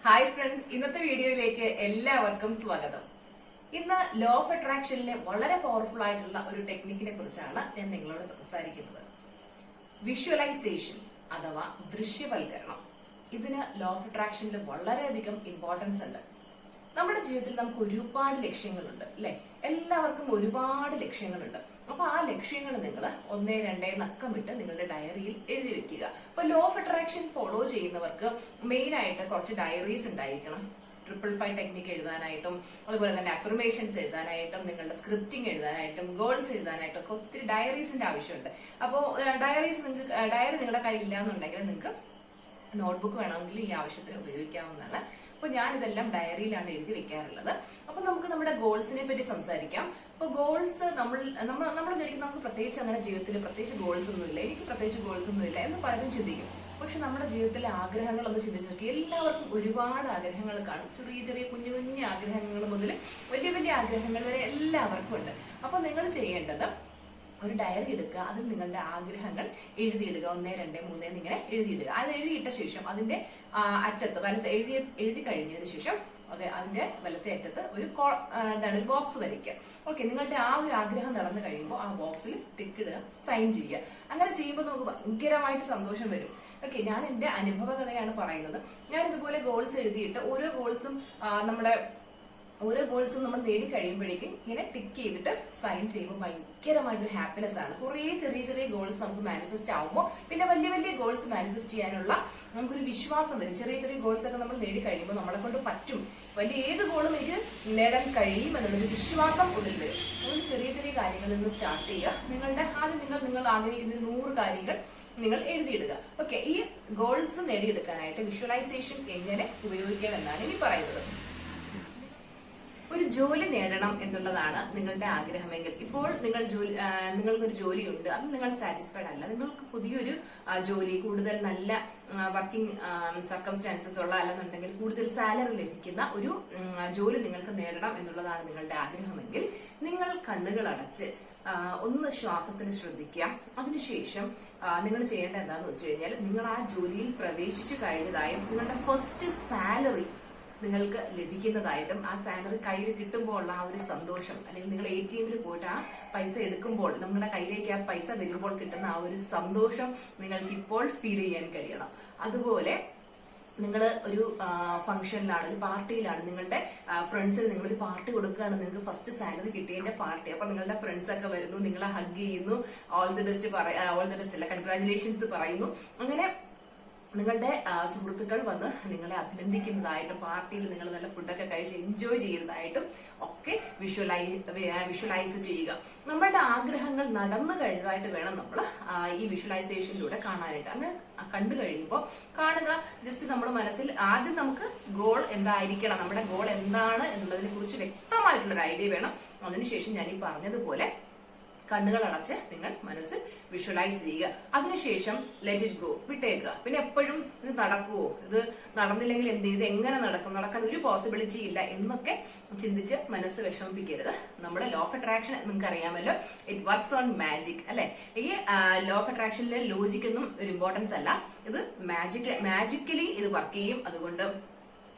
Hi friends, ഇന്നത്തെ വീഡിയോയിലേക്ക് എല്ലാവർക്കും സ്വാഗതം. ഇന്ന് ലോ ഓഫ് അട്രാക്ഷനിലെ വളരെ പവർഫുൾ ആയിട്ടുള്ള ഒരു ടെക്നിക്കിനെ കുറിച്ചാണ് ഞാൻ നിങ്ങളോട് സംസാരിക്കുന്നത്. വിഷ്വലൈസേഷൻ അഥവാ ദൃശ്യവൽക്കരണം. ഇതിന് ലോ ഓഫ് അട്രാക്ഷനിൽ വളരെയധികം ഇമ്പോർട്ടൻസ് ഉണ്ട്. നമ്മുടെ ജീവിതത്തിൽ നമുക്ക് ഒരുപാട് ലക്ഷ്യങ്ങളുണ്ട്, അല്ലെ? എല്ലാവർക്കും ഒരുപാട് ലക്ഷ്യങ്ങളുണ്ട്. അപ്പൊ ആ ലക്ഷ്യങ്ങൾ നിങ്ങൾ 1, 2 നക്കമിട്ട് നിങ്ങളുടെ ഡയറിയിൽ എഴുതി വെക്കുക. അപ്പൊ ലോ ഓഫ് അട്രാക്ഷൻ ഫോളോ ചെയ്യുന്നവർക്ക് മെയിൻ ആയിട്ട് കുറച്ച് ഡയറീസ് ഉണ്ടായിരിക്കണം. 555 ടെക്നിക്ക് എഴുതാനായിട്ടും അതുപോലെ തന്നെ അഫർമേഷൻസ് എഴുതാനായിട്ടും നിങ്ങളുടെ സ്ക്രിപ്റ്റിംഗ് എഴുതാനായിട്ടും ഗോൾസ് എഴുതാനായിട്ടും ഒക്കെ ഒത്തിരി ഡയറീസിന്റെ ആവശ്യമുണ്ട്. അപ്പോൾ ഡയറീസ് നിങ്ങൾക്ക് ഡയറി നിങ്ങളുടെ കയ്യിൽ ഇല്ലാന്നുണ്ടെങ്കിൽ നിങ്ങൾക്ക് നോട്ട്ബുക്ക് വേണമെങ്കിൽ ഈ ആവശ്യത്തിന് ഉപയോഗിക്കാവുന്നതാണ്. അപ്പൊ ഞാൻ ഇതെല്ലാം ഡയറിയിലാണ് എഴുതി വെക്കാറുള്ളത്. അപ്പൊ നമുക്ക് നമ്മുടെ ഗോൾസിനെ പറ്റി സംസാരിക്കാം. അപ്പൊ ഗോൾസ് നമ്മൾ വിചാരിക്കും നമുക്ക് പ്രത്യേകിച്ച് അങ്ങനെ ജീവിതത്തിൽ പ്രത്യേകിച്ച് ഗോൾസ് ഒന്നുമില്ല, എനിക്ക് പ്രത്യേകിച്ച് ഗോൾസ് ഒന്നുമില്ല എന്ന് പലരും ചിന്തിക്കും. പക്ഷെ നമ്മുടെ ജീവിതത്തിലെ ആഗ്രഹങ്ങളൊന്ന് ചിന്തിച്ചു നോക്കി. എല്ലാവർക്കും ഒരുപാട് ആഗ്രഹങ്ങൾ കാണും. ചെറിയ ചെറിയ കുഞ്ഞു കുഞ്ഞു ആഗ്രഹങ്ങൾ മുതൽ വലിയ വലിയ ആഗ്രഹങ്ങൾ വരെ എല്ലാവർക്കും ഉണ്ട്. അപ്പൊ നിങ്ങൾ ചെയ്യേണ്ടത് ഒരു ഡയറി എടുക്കുക, അതിൽ നിങ്ങളുടെ ആഗ്രഹങ്ങൾ എഴുതിയിടുക. 1, 2, 3 എന്നിങ്ങനെ എഴുതിയിടുക. അത് എഴുതിയിട്ട ശേഷം അതിന്റെ അറ്റത്ത് എഴുതി കഴിഞ്ഞതിന് ശേഷം അതിന്റെ വലത്തെ അറ്റത്ത് ഒരു ബോക്സ് വരയ്ക്കുക. ഓക്കെ, നിങ്ങളുടെ ആ ഒരു ആഗ്രഹം നടന്നു കഴിയുമ്പോൾ ആ ബോക്സിൽ ടിക്കിടുക, സൈൻ ചെയ്യുക. അങ്ങനെ ചെയ്യുമ്പോൾ നമുക്ക് ഭയങ്കരമായിട്ട് സന്തോഷം വരും. ഓക്കെ, ഞാൻ എന്റെ അനുഭവ കഥയാണ് പറയുന്നത്. ഞാൻ ഇതുപോലെ ഗോൾസ് എഴുതിയിട്ട് ഓരോ ഗോൾസും നമ്മൾ നേടി കഴിയുമ്പോഴേക്കും ഇങ്ങനെ ടിക്ക് ചെയ്തിട്ട് സൈൻ ചെയ്യുമ്പോൾ ഭയങ്കരമായിട്ടൊരു ഹാപ്പിനെസ് ആണ്. കുറെ ചെറിയ ചെറിയ ഗോൾസ് നമുക്ക് മാനിഫെസ്റ്റ് ആവുമ്പോൾ പിന്നെ വലിയ വലിയ ഗോൾസ് മാനിഫെസ്റ്റ് ചെയ്യാനുള്ള നമുക്കൊരു വിശ്വാസം വരും. ചെറിയ ചെറിയ ഗോൾസ് ഒക്കെ നമ്മൾ നേടി കഴിയുമ്പോൾ നമ്മളെ കൊണ്ട് പറ്റും, വലിയ ഏത് ഗോളും എനിക്ക് നേടാൻ കഴിയും എന്നുള്ളൊരു വിശ്വാസം ഉള്ളിൽ വരും. അതുകൊണ്ട് ചെറിയ ചെറിയ കാര്യങ്ങളിൽ നിന്ന് സ്റ്റാർട്ട് ചെയ്യുക. നിങ്ങൾ ആഗ്രഹിക്കുന്ന 100 കാര്യങ്ങൾ നിങ്ങൾ എഴുതിയിടുക. ഓക്കെ, ഈ ഗോൾസ് നേടിയെടുക്കാനായിട്ട് വിഷ്വലൈസേഷൻ എങ്ങനെ ഉപയോഗിക്കാം എന്നാണ് ഇനി പറയുന്നത്. ഒരു ജോലി നേടണം എന്നുള്ളതാണ് നിങ്ങളുടെ ആഗ്രഹമെങ്കിൽ, ഇപ്പോൾ നിങ്ങൾക്കൊരു ജോലിയുണ്ട്, അത് നിങ്ങൾ സാറ്റിസ്ഫൈഡ് അല്ല, നിങ്ങൾക്ക് പുതിയൊരു ജോലി, കൂടുതൽ നല്ല വർക്കിംഗ് സർക്കംസ്റ്റാൻസസ് ഉള്ള, അല്ലെന്നുണ്ടെങ്കിൽ കൂടുതൽ സാലറി ലഭിക്കുന്ന ഒരു ജോലി നിങ്ങൾക്ക് നേടണം എന്നുള്ളതാണ് നിങ്ങളുടെ ആഗ്രഹമെങ്കിൽ, നിങ്ങൾ കണ്ണുകൾ അടച്ച് ഒന്ന് ശ്വാസത്തിൽ ശ്രദ്ധിക്കുക. അതിനുശേഷം നിങ്ങൾ ചെയ്യേണ്ട എന്താന്ന് വെച്ച് കഴിഞ്ഞാൽ, നിങ്ങൾ ആ ജോലിയിൽ പ്രവേശിച്ചു കഴിഞ്ഞതായും നിങ്ങളുടെ ഫസ്റ്റ് സാലറി നിങ്ങൾക്ക് ലഭിക്കുന്നതായിട്ടും ആ സാലറി കയ്യിൽ കിട്ടുമ്പോൾ ഉള്ള ആ ഒരു സന്തോഷം, അല്ലെങ്കിൽ നിങ്ങൾ ATM പോയിട്ട് ആ പൈസ എടുക്കുമ്പോൾ നമ്മുടെ കയ്യിലേക്ക് ആ പൈസ വരുമ്പോൾ കിട്ടുന്ന ആ ഒരു സന്തോഷം നിങ്ങൾക്ക് ഇപ്പോൾ ഫീൽ ചെയ്യാൻ കഴിയണം. അതുപോലെ നിങ്ങൾ ഒരു ഫംഗ്ഷനിലാണ്, ഒരു പാർട്ടിയിലാണ്, നിങ്ങളുടെ ഫ്രണ്ട്സിന് നിങ്ങളൊരു പാർട്ടി കൊടുക്കുകയാണ്, നിങ്ങൾക്ക് ഫസ്റ്റ് സാലറി കിട്ടിയതിന്റെ പാർട്ടി. അപ്പൊ നിങ്ങളുടെ ഫ്രണ്ട്സ് ഒക്കെ വരുന്നു, നിങ്ങളെ ഹഗ് ചെയ്യുന്നു, ഓൾ ദി ബെസ്റ്റ് അല്ല, കൺഗ്രാറ്റുലേഷൻസ് പറയുന്നു. അങ്ങനെ നിങ്ങളുടെ സുഹൃത്തുക്കൾ വന്ന് നിങ്ങളെ അഭിനന്ദിക്കുന്നതായിട്ടും പാർട്ടിയിൽ നിങ്ങൾ നല്ല ഫുഡൊക്കെ കഴിച്ച് എൻജോയ് ചെയ്യുന്നതായിട്ടും ഒക്കെ വിഷ്വലൈസ് ചെയ്യുക. നമ്മളുടെ ആഗ്രഹങ്ങൾ നടന്നു കഴിഞ്ഞതായിട്ട് വേണം നമ്മൾ ഈ വിഷ്വലൈസേഷനിലൂടെ കാണാനായിട്ട്. അങ്ങനെ കണ്ടു കഴിയുമ്പോൾ കാണുക, ജസ്റ്റ് നമ്മുടെ മനസ്സിൽ ആദ്യം നമുക്ക് ഗോൾ എന്തായിരിക്കണം, നമ്മുടെ ഗോൾ എന്താണ് എന്നുള്ളതിനെ കുറിച്ച് വ്യക്തമായിട്ടുള്ളൊരു ഐഡിയ വേണം. അതിനുശേഷം ഞാൻ ഈ പറഞ്ഞതുപോലെ കണ്ണുകൾ അടച്ച് നിങ്ങൾ മനസ്സിൽ വിഷ്വലൈസ് ചെയ്യുക. അതിനുശേഷം ലെറ്റ് ഇറ്റ് ഗോ, വിട്ടേക്കുക. പിന്നെ എപ്പോഴും ഇത് നടക്കുവോ, ഇത് നടന്നില്ലെങ്കിൽ എന്ത് ചെയ്ത്, എങ്ങനെ നടക്കാൻ ഒരു പോസിബിലിറ്റി ഇല്ല എന്നൊക്കെ ചിന്തിച്ച് മനസ്സ് വിഷമിപ്പിക്കരുത്. നമ്മുടെ ലോ ഓഫ് അട്രാക്ഷൻ നിങ്ങൾക്ക് അറിയാമല്ലോ, ഇറ്റ് വർക്ക്സ് ഓൺ മാജിക്, അല്ലെ? ഈ ലോ ഓഫ് അട്രാക്ഷനിലെ ലോജിക്കൊന്നും ഒരു ഇമ്പോർട്ടൻസ് അല്ല, ഇത് മാജിക്കലി ഇത് വർക്ക് ചെയ്യും. അതുകൊണ്ട്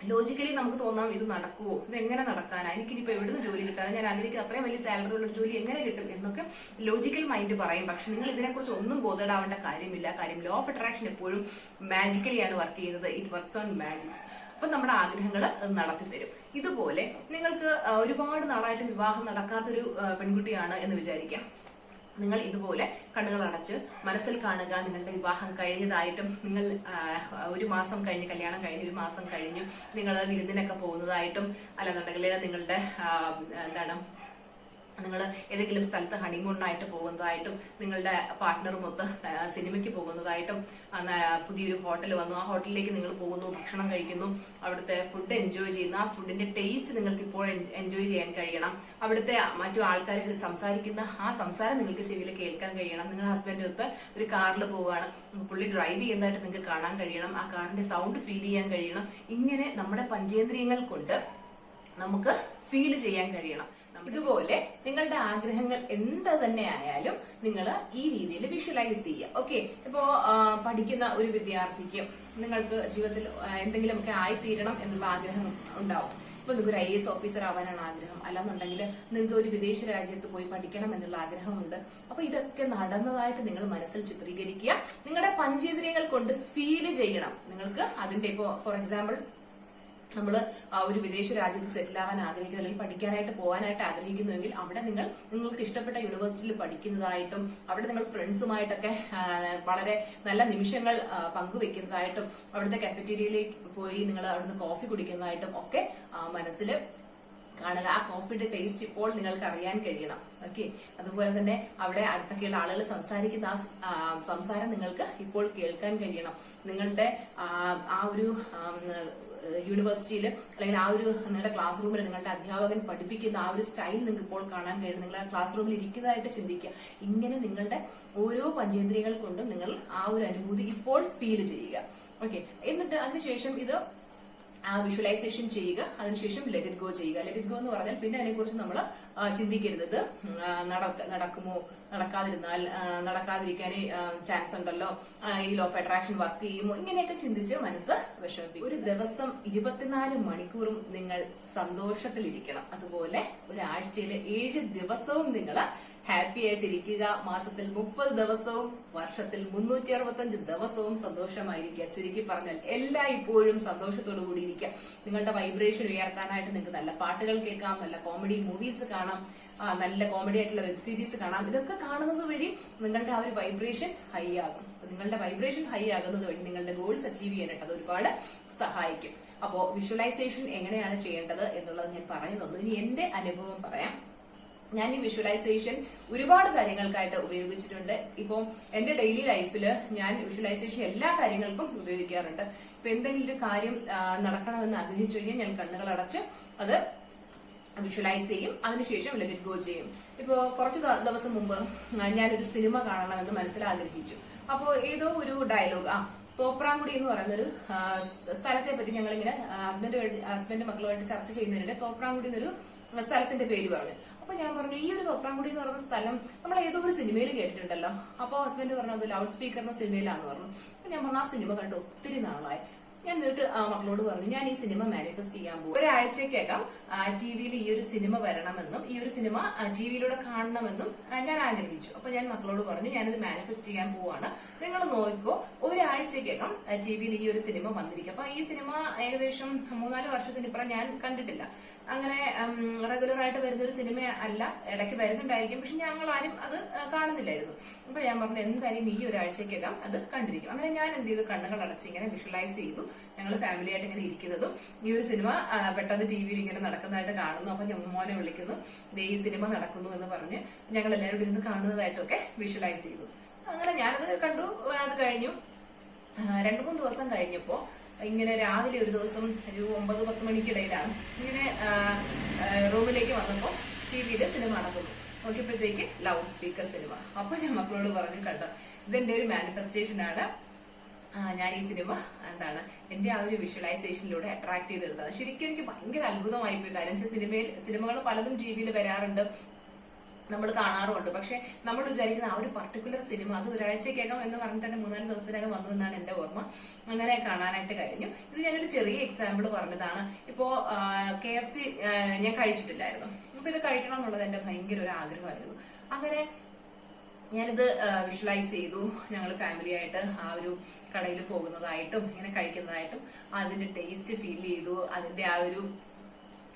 ലോജിക്കലി നമുക്ക് തോന്നാം ഇത് നടക്കുവോ, ഇത് എങ്ങനെ നടക്കാനാ, എനിക്കിനിപ്പോ എവിടുന്ന് ജോലി കിട്ടാൻ, ഞാൻ ആഗ്രഹിക്കുന്ന അത്രയും വലിയ സാലറി ഉള്ള ഒരു ജോലി എങ്ങനെ കിട്ടും എന്നൊക്കെ ലോജിക്കൽ മൈൻഡ് പറയും. പക്ഷെ നിങ്ങൾ ഇതിനെക്കുറിച്ച് ഒന്നും ബോധേഡാവേണ്ട കാര്യമില്ല. കാര്യം ലോ ഓഫ് അട്രാക്ഷൻ എപ്പോഴും മാജിക്കലിയാണ് വർക്ക് ചെയ്യുന്നത്. It works on magics. അപ്പൊ നമ്മുടെ ആഗ്രഹങ്ങൾ നടത്തി തരും. ഇതുപോലെ നിങ്ങൾക്ക് ഒരുപാട് നാളായിട്ട് വിവാഹം നടക്കാത്തൊരു പെൺകുട്ടിയാണ് എന്ന് വിചാരിക്കാം. നിങ്ങൾ ഇതുപോലെ കണ്ണുകൾ അടച്ച് മനസ്സിൽ കാണുക, നിങ്ങളുടെ വിവാഹം കഴിഞ്ഞതായിട്ടും, നിങ്ങൾ 1 മാസം കഴിഞ്ഞ്, കല്യാണം കഴിഞ്ഞ് 1 മാസം കഴിഞ്ഞു നിങ്ങൾ വിരുന്നിനൊക്കെ പോകുന്നതായിട്ടും, അല്ലെന്നുണ്ടെങ്കിൽ നിങ്ങളുടെ നിങ്ങൾ ഏതെങ്കിലും സ്ഥലത്ത് ഹണിമൂണിനായിട്ട് പോകുന്നതായിട്ടും, നിങ്ങളുടെ പാർട്ട്ണറുമൊത്ത് സിനിമയ്ക്ക് പോകുന്നതായിട്ടും, പുതിയൊരു ഹോട്ടൽ വന്നു, ആ ഹോട്ടലിലേക്ക് നിങ്ങൾ പോകുന്നു, ഭക്ഷണം കഴിക്കുന്നു, അവിടുത്തെ ഫുഡ് എൻജോയ് ചെയ്യുന്നു, ആ ഫുഡിന്റെ ടേസ്റ്റ് നിങ്ങൾക്ക് ഇപ്പോൾ എൻജോയ് ചെയ്യാൻ കഴിയണം. അവിടുത്തെ മറ്റു ആൾക്കാർ സംസാരിക്കുന്ന ആ സംസാരം നിങ്ങൾക്ക് ചെവിയിൽ കേൾക്കാൻ കഴിയണം. നിങ്ങൾ ഹസ്ബൻഡൊത്ത് ഒരു കാറിൽ പോവുകയാണ്, പുള്ളി ഡ്രൈവ് ചെയ്യുന്നതായിട്ട് നിങ്ങൾക്ക് കാണാൻ കഴിയണം, ആ കാറിന്റെ സൗണ്ട് ഫീൽ ചെയ്യാൻ കഴിയണം. ഇങ്ങനെ നമ്മുടെ പഞ്ചേന്ദ്രിയങ്ങൾ കൊണ്ട് നമുക്ക് ഫീൽ ചെയ്യാൻ കഴിയണം. ഇതുപോലെ നിങ്ങളുടെ ആഗ്രഹങ്ങൾ എന്ത് തന്നെ ആയാലും നിങ്ങൾ ഈ രീതിയിൽ വിഷ്വലൈസ് ചെയ്യുക. ഓക്കെ, ഇപ്പോ പഠിക്കുന്ന ഒരു വിദ്യാർത്ഥിക്ക് നിങ്ങൾക്ക് ജീവിതത്തിൽ എന്തെങ്കിലുമൊക്കെ ആയിത്തീരണം എന്നുള്ള ആഗ്രഹം ഉണ്ടാവും. ഇപ്പൊ നിങ്ങൾക്ക് ഒരു IAS ഓഫീസർ ആവാനാണ് ആഗ്രഹം, അല്ലാന്നുണ്ടെങ്കിൽ നിങ്ങൾക്ക് ഒരു വിദേശ രാജ്യത്ത് പോയി പഠിക്കണം എന്നുള്ള ആഗ്രഹമുണ്ട്. അപ്പൊ ഇതൊക്കെ നടന്നതായിട്ട് നിങ്ങൾ മനസ്സിൽ ചിത്രീകരിക്കുക. നിങ്ങളുടെ പഞ്ചേന്ദ്രിയങ്ങൾ കൊണ്ട് ഫീൽ ചെയ്യണം. നിങ്ങൾക്ക് അതിന്റെ ഇപ്പോ ഫോർ എക്സാമ്പിൾ നമ്മൾ ഒരു വിദേശ രാജ്യത്ത് സെറ്റിൽ ആവാൻ ആഗ്രഹിക്കുന്നു, അല്ലെങ്കിൽ പഠിക്കാനായിട്ട് പോകാനായിട്ട് ആഗ്രഹിക്കുന്നുവെങ്കിൽ അവിടെ നിങ്ങൾക്ക് ഇഷ്ടപ്പെട്ട യൂണിവേഴ്സിറ്റിയിൽ പഠിക്കുന്നതായിട്ടും അവിടെ നിങ്ങൾ ഫ്രണ്ട്സുമായിട്ടൊക്കെ വളരെ നല്ല നിമിഷങ്ങൾ പങ്കുവെക്കുന്നതായിട്ടും അവിടുത്തെ കഫറ്റീരിയയിലേക്ക് പോയി നിങ്ങൾ അവിടുന്ന് കോഫി കുടിക്കുന്നതായിട്ടും ഒക്കെ മനസ്സിൽ കാണുക. ആ കോഫിയുടെ ടേസ്റ്റ് ഇപ്പോൾ നിങ്ങൾക്ക് അറിയാൻ കഴിയണം. ഓക്കെ, അതുപോലെ തന്നെ അവിടെ അടുത്തൊക്കെയുള്ള ആളുകൾ സംസാരിക്കുന്ന ആ സംസാരം നിങ്ങൾക്ക് ഇപ്പോൾ കേൾക്കാൻ കഴിയണം. നിങ്ങളുടെ ആ ഒരു യൂണിവേഴ്സിറ്റിയിൽ അല്ലെങ്കിൽ ആ ഒരു നിങ്ങളുടെ ക്ലാസ് റൂമിൽ നിങ്ങളുടെ അധ്യാപകൻ പഠിപ്പിക്കുന്ന ആ ഒരു സ്റ്റൈൽ നിങ്ങൾക്ക് ഇപ്പോൾ കാണാൻ കഴിയും. നിങ്ങൾ ആ ക്ലാസ് റൂമിൽ ഇരിക്കുന്നതായിട്ട് ചിന്തിക്കുക. ഇങ്ങനെ നിങ്ങളുടെ ഓരോ പഞ്ചേന്ദ്രിയങ്ങൾ കൊണ്ടും നിങ്ങൾ ആ ഒരു അനുഭൂതി ഇപ്പോൾ ഫീൽ ചെയ്യുക. ഓക്കെ, എന്നിട്ട് അതിനുശേഷം ഇത് വിഷ്വലൈസേഷൻ ചെയ്യുക. അതിനുശേഷം ലെറ്റ് ഇറ്റ് ഗോ ചെയ്യുക. ലെറ്റ് ഇറ്റ് ഗോ എന്ന് പറഞ്ഞാൽ പിന്നെ അതിനെക്കുറിച്ച് നമ്മൾ ചിന്തിക്കരുത്. ഇത് നടക്കുമോ, നടക്കാതിരിക്കാൻ ചാൻസ് ഉണ്ടല്ലോ, ഈ ലോ ഓഫ് അട്രാക്ഷൻ വർക്ക് ചെയ്യുമോ, ഇങ്ങനെയൊക്കെ ചിന്തിച്ച് മനസ്സ് വിഷമിപ്പിക്കും. ഒരു ദിവസം 24 മണിക്കൂറും നിങ്ങൾ സന്തോഷത്തിലിരിക്കണം. അതുപോലെ ഒരാഴ്ചയിൽ 7 ദിവസവും നിങ്ങൾ ഹാപ്പി ആയിട്ടിരിക്കുക. മാസത്തിൽ 30 ദിവസവും വർഷത്തിൽ 365 ദിവസവും സന്തോഷമായിരിക്കുക. ചുരുക്കി പറഞ്ഞാൽ ഇപ്പോഴും സന്തോഷത്തോടു കൂടി ഇരിക്കുക. നിങ്ങളുടെ വൈബ്രേഷൻ ഉയർത്താനായിട്ട് നിങ്ങൾക്ക് നല്ല പാട്ടുകൾ കേൾക്കാം, നല്ല കോമഡി മൂവീസ് കാണാം, നല്ല കോമഡി ആയിട്ടുള്ള വെബ് സീരീസ് കാണാം. ഇതൊക്കെ കാണുന്നത് വഴി നിങ്ങളുടെ ആ ഒരു വൈബ്രേഷൻ ഹൈ ആകും. നിങ്ങളുടെ വൈബ്രേഷൻ ഹൈ ആകുന്നത് വഴി നിങ്ങളുടെ ഗോൾസ് അച്ചീവ് ചെയ്യാനായിട്ട് അത് ഒരുപാട് സഹായിക്കും. അപ്പോ വിഷ്വലൈസേഷൻ എങ്ങനെയാണ് ചെയ്യേണ്ടത് എന്നുള്ളത് ഞാൻ പറഞ്ഞു തന്നു. ഇനി എന്റെ അനുഭവം പറയാം. ഞാൻ ഈ വിഷ്വലൈസേഷൻ ഒരുപാട് കാര്യങ്ങൾക്കായിട്ട് ഉപയോഗിച്ചിട്ടുണ്ട്. ഇപ്പൊ എന്റെ ഡെയിലി ലൈഫിൽ ഞാൻ വിഷ്വലൈസേഷൻ എല്ലാ കാര്യങ്ങൾക്കും ഉപയോഗിക്കാറുണ്ട്. ഇപ്പൊ എന്തെങ്കിലും ഒരു കാര്യം നടക്കണമെന്ന് ആഗ്രഹിച്ചു കഴിഞ്ഞാൽ ഞാൻ കണ്ണുകൾ അടച്ച് അത് വിഷ്വലൈസ് ചെയ്യും. അതിനുശേഷം ലെറ്റ് ഇറ്റ് ഗോ ചെയ്യും. ഇപ്പോ കുറച്ച് ദിവസം മുമ്പ് ഞാനൊരു സിനിമ കാണണമെന്ന് മനസ്സിൽ ആഗ്രഹിച്ചു. അപ്പോ ഏതോ ഒരു ഡയലോഗ് തോപ്രാംകുടി എന്ന് പറയുന്നൊരു സ്ഥലത്തെ പറ്റി ഞങ്ങളിങ്ങനെ ഹസ്ബൻഡ് മക്കളുമായിട്ട് ചർച്ച ചെയ്യുന്നതിനിടെ തോപ്രാംകുടി എന്നൊരു സ്ഥലത്തിന്റെ പേര് പറഞ്ഞു. അപ്പൊ ഞാൻ പറഞ്ഞു, ഈ ഒരു തോപ്രാംകുടി എന്ന് പറയുന്ന സ്ഥലം നമ്മൾ ഏതോ ഒരു സിനിമയിൽ കേട്ടിട്ടുണ്ടല്ലോ. അപ്പൊ ഹസ്ബൻഡ് പറഞ്ഞു, അത് ലൗഡ് സ്പീക്കറിന്റെ സിനിമയിലാന്ന് പറഞ്ഞു. അപ്പൊ ഞാൻ പറഞ്ഞു, ആ സിനിമ കണ്ട് ഒത്തിരി നാളായി. ഞാൻ എന്നിട്ട് മക്കളോട് പറഞ്ഞു, ഞാൻ ഈ സിനിമ മാനിഫെസ്റ്റ് ചെയ്യാൻ പോകും. ഒരാഴ്ചക്കകം ടിവിയിൽ ഈ ഒരു സിനിമ വരണമെന്നും ഈ ഒരു സിനിമ ടിവിയിലൂടെ കാണണമെന്നും ഞാൻ ആഗ്രഹിച്ചു. അപ്പൊ ഞാൻ മക്കളോട് പറഞ്ഞു, ഞാനിത് മാനിഫെസ്റ്റ് ചെയ്യാൻ പോവാണ്, നിങ്ങൾ നോക്കിക്കോ, ഒരാഴ്ചക്കകം ടിവിയിൽ ഈ ഒരു സിനിമ വന്നിരിക്കും. അപ്പൊ ഈ സിനിമ ഏകദേശം 3-4 വർഷത്തിനിപ്പുറം ഞാൻ കണ്ടിട്ടില്ല. അങ്ങനെ റെഗുലർ ആയിട്ട് വരുന്ന ഒരു സിനിമ അല്ല, ഇടയ്ക്ക് വരുന്നുണ്ടായിരിക്കും, പക്ഷെ ഞങ്ങൾ ആരും അത് കാണുന്നില്ലായിരുന്നു. അപ്പൊ ഞാൻ പറഞ്ഞു, എന്തായാലും ഈ ഒരാഴ്ചക്കകം അത് കണ്ടിരിക്കും. അങ്ങനെ ഞാൻ എന്ത് ചെയ്തു, കണ്ണുകൾ അടച്ച് ഇങ്ങനെ വിഷ്വലൈസ് ചെയ്തു. ഞങ്ങൾ ഫാമിലി ആയിട്ട് ഇങ്ങനെ ഇരിക്കുന്നതും ഈ ഒരു സിനിമ പെട്ടെന്ന് ടിവിയിൽ ഇങ്ങനെ നടക്കുന്നതായിട്ട് കാണുന്നു. അപ്പൊ മോനെ വിളിക്കുന്നു, ഈ സിനിമ നടക്കുന്നു എന്ന് പറഞ്ഞ് ഞങ്ങൾ എല്ലാവരും ഇരുന്ന് കാണുന്നതായിട്ടൊക്കെ വിഷ്വലൈസ് ചെയ്തു. അങ്ങനെ ഞാനത് കണ്ടു. അത് കഴിഞ്ഞു 2-3 ദിവസം കഴിഞ്ഞപ്പോ ഇങ്ങനെ രാവിലെ ഒരു ദിവസം ഒരു 9-10 മണിക്കിടയിലാണ് ഇങ്ങനെ റൂമിലേക്ക് വന്നപ്പോ ടിവിയില് സിനിമ നടക്കുന്നു. നോക്കിയപ്പോഴത്തേക്ക് ലൗഡ് സ്പീക്കർ സിനിമ. അപ്പൊ ഞാൻ മക്കളോട് പറഞ്ഞു, കണ്ടോ, ഇതെന്റെ ഒരു മാനിഫെസ്റ്റേഷൻ ആണ്. ഞാൻ ഈ സിനിമ എന്റെ ആ ഒരു വിഷ്വലൈസേഷനിലൂടെ അട്രാക്ട് ചെയ്തെടുത്താണ്. ശരിക്കും എനിക്ക് ഭയങ്കര അത്ഭുതമായി പോയി. കാരണം സിനിമകൾ പലതും ടിവിയിൽ വരാറുണ്ട്, നമ്മൾ കാണാറുമുണ്ട്. പക്ഷെ നമ്മൾ വിചാരിക്കുന്ന ആ ഒരു പർട്ടിക്കുലർ സിനിമ അത് ഒരാഴ്ചക്കകം എന്ന് പറഞ്ഞിട്ട് തന്നെ 3-4 ദിവസത്തിനകം വന്നു എന്നാണ് എന്റെ ഓർമ്മ. അങ്ങനെ കാണാനായിട്ട് കഴിഞ്ഞു. ഇത് ഞാനൊരു ചെറിയ എക്സാമ്പിൾ പറഞ്ഞതാണ്. ഇപ്പോ KFC ഞാൻ കഴിച്ചിട്ടില്ലായിരുന്നു. അപ്പൊ ഇത് കഴിക്കണം എന്നുള്ളത് എന്റെ ഭയങ്കര ഒരു ആഗ്രഹമായിരുന്നു. അങ്ങനെ ഞാനിത് വിഷ്വലൈസ് ചെയ്തു. ഞങ്ങൾ ഫാമിലി ആയിട്ട് ആ ഒരു കടയിൽ പോകുന്നതായിട്ടും ഇങ്ങനെ കഴിക്കുന്നതായിട്ടും അതിന്റെ ടേസ്റ്റ് ഫീൽ ചെയ്തു. അതിന്റെ ആ ഒരു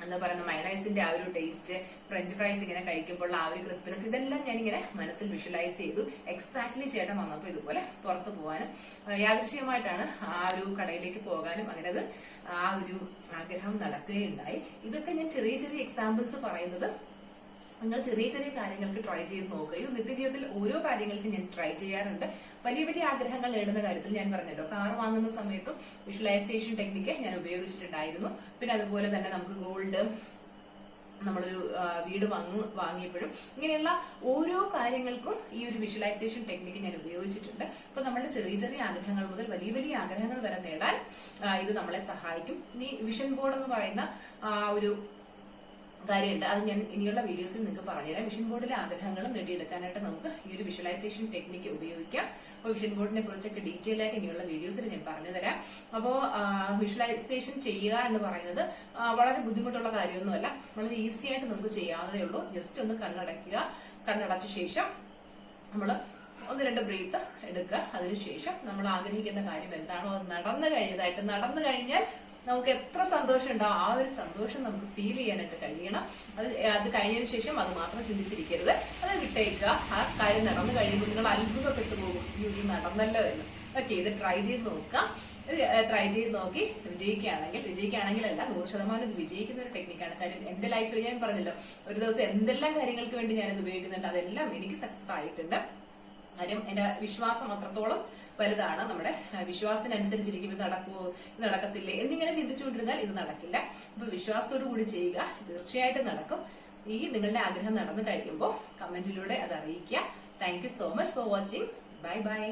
എന്താ പറയുന്ന മയണൈസിന്റെ ആ ഒരു ടേസ്റ്റ്, ഫ്രഞ്ച് ഫ്രൈസ് ഇങ്ങനെ കഴിക്കുമ്പോൾ ആ ഒരു ക്രിസ്പിനെസ്, ഇതെല്ലാം ഞാനിങ്ങനെ മനസ്സിൽ വിഷ്വലൈസ് ചെയ്തു. എക്സാക്ട്ലി ചേട്ടൻ വന്നപ്പോൾ ഇതുപോലെ പുറത്തു പോകാനും യാദൃശ്ചികമായിട്ടാണ് ആ ഒരു കടയിലേക്ക് പോകാനും അങ്ങനെ അത് ആ ഒരു ആഗ്രഹം നടക്കുകയുണ്ടായി. ഇതൊക്കെ ഞാൻ ചെറിയ ചെറിയ എക്സാമ്പിൾസ് പറയുന്നത് നിങ്ങൾ ചെറിയ ചെറിയ കാര്യങ്ങൾക്ക് ട്രൈ ചെയ്ത് നോക്കുക. ഇത് നിത്യജീവിതത്തിൽ ഓരോ കാര്യങ്ങൾക്കും ഞാൻ ട്രൈ ചെയ്യാറുണ്ട്. വലിയ വലിയ ആഗ്രഹങ്ങൾ നേടുന്ന കാര്യത്തിൽ ഞാൻ പറഞ്ഞല്ലോ, കാർ വാങ്ങുന്ന സമയത്തും വിഷ്വലൈസേഷൻ ടെക്നിക്ക് ഞാൻ ഉപയോഗിച്ചിട്ടുണ്ടായിരുന്നു. പിന്നെ അതുപോലെ തന്നെ നമുക്ക് ഗോൾഡ്, നമ്മളൊരു വീട് വാങ്ങിയപ്പോഴും ഇങ്ങനെയുള്ള ഓരോ കാര്യങ്ങൾക്കും ഈ ഒരു വിഷ്വലൈസേഷൻ ടെക്നിക്ക് ഞാൻ ഉപയോഗിച്ചിട്ടുണ്ട്. അപ്പൊ നമ്മുടെ ചെറിയ ചെറിയ ആഗ്രഹങ്ങൾ മുതൽ വലിയ വലിയ ആഗ്രഹങ്ങൾ വരെ നേടാൻ ഇത് നമ്മളെ സഹായിക്കും. ഇനി വിഷൻ ബോർഡ് എന്ന് പറയുന്ന ഒരു കാര്യമുണ്ട്. അത് ഞാൻ ഇനിയുള്ള വീഡിയോസിൽ നിങ്ങൾക്ക് പറഞ്ഞുതരാം. വിഷൻ ബോർഡിലെ ആഗ്രഹങ്ങളും നേടിയെടുക്കാനായിട്ട് നമുക്ക് ഈ ഒരു വിഷ്വലൈസേഷൻ ടെക്നിക്ക് ഉപയോഗിക്കാം. അപ്പോൾ വിഷൻ ബോർഡിനെ കുറിച്ചൊക്കെ ഡീറ്റെയിൽ ആയിട്ട് ഇനിയുള്ള വീഡിയോസിൽ ഞാൻ പറഞ്ഞു തരാം. അപ്പോൾ വിഷ്വലൈസേഷൻ ചെയ്യുക എന്ന് പറയുന്നത് വളരെ ബുദ്ധിമുട്ടുള്ള കാര്യമൊന്നുമല്ല, വളരെ ഈസി ആയിട്ട് നമുക്ക് ചെയ്യാവുന്നതേ ഉള്ളൂ. ജസ്റ്റ് ഒന്ന് കണ്ണടയ്ക്കുക. കണ്ണടച്ച ശേഷം നമ്മൾ 1-2 ബ്രീത്ത് എടുക്കുക. അതിനുശേഷം നമ്മൾ ആഗ്രഹിക്കുന്ന കാര്യം എന്താണോ അത് നടന്നു കഴിഞ്ഞാൽ നമുക്ക് എത്ര സന്തോഷം ഉണ്ടാവും, ആ ഒരു സന്തോഷം നമുക്ക് ഫീൽ ചെയ്യാനായിട്ട് കഴിയണം. അത് കഴിഞ്ഞതിന് ശേഷം അത് മാത്രം ചിന്തിച്ചിരിക്കരുത്, അത് വിട്ടേക്കുക. ആ കാര്യം നടന്നു കഴിയുമ്പോൾ നിങ്ങൾ അത്ഭുതപ്പെട്ടു പോകും, ഈ നടന്നല്ലോ എന്ന്. ഓക്കെ, ഇത് ട്രൈ ചെയ്ത് നോക്കാം. ട്രൈ ചെയ്ത് നോക്കി വിജയിക്കുകയാണെങ്കിലല്ല 100% വിജയിക്കുന്ന ഒരു ടെക്നിക്കാണ്. കാര്യം എന്റെ ലൈഫിൽ ഞാൻ പറഞ്ഞല്ലോ, ഒരു ദിവസം എന്തെല്ലാം കാര്യങ്ങൾക്ക് വേണ്ടി ഞാനിത് ഉപയോഗിക്കുന്നുണ്ട്, അതെല്ലാം എനിക്ക് സക്സസ് ആയിട്ടുണ്ട്. കാര്യം എന്റെ വിശ്വാസം അത്രത്തോളം വലുതാണ്. നമ്മുടെ വിശ്വാസത്തിനനുസരിച്ചിരിക്കും ഇത് നടക്കുമോ, ഇത് നടക്കത്തില്ലേ എന്നിങ്ങനെ ചിന്തിച്ചുകൊണ്ടിരുന്നാൽ ഇത് നടക്കില്ല. അപ്പൊ വിശ്വാസത്തോടു കൂടി ചെയ്യുക, തീർച്ചയായിട്ടും നടക്കും. ഈ നിങ്ങളുടെ ആഗ്രഹം നടന്നു കഴിയുമ്പോൾ കമന്റിലൂടെ അത് അറിയിക്കുക. Thank you so much for watching. Bye bye.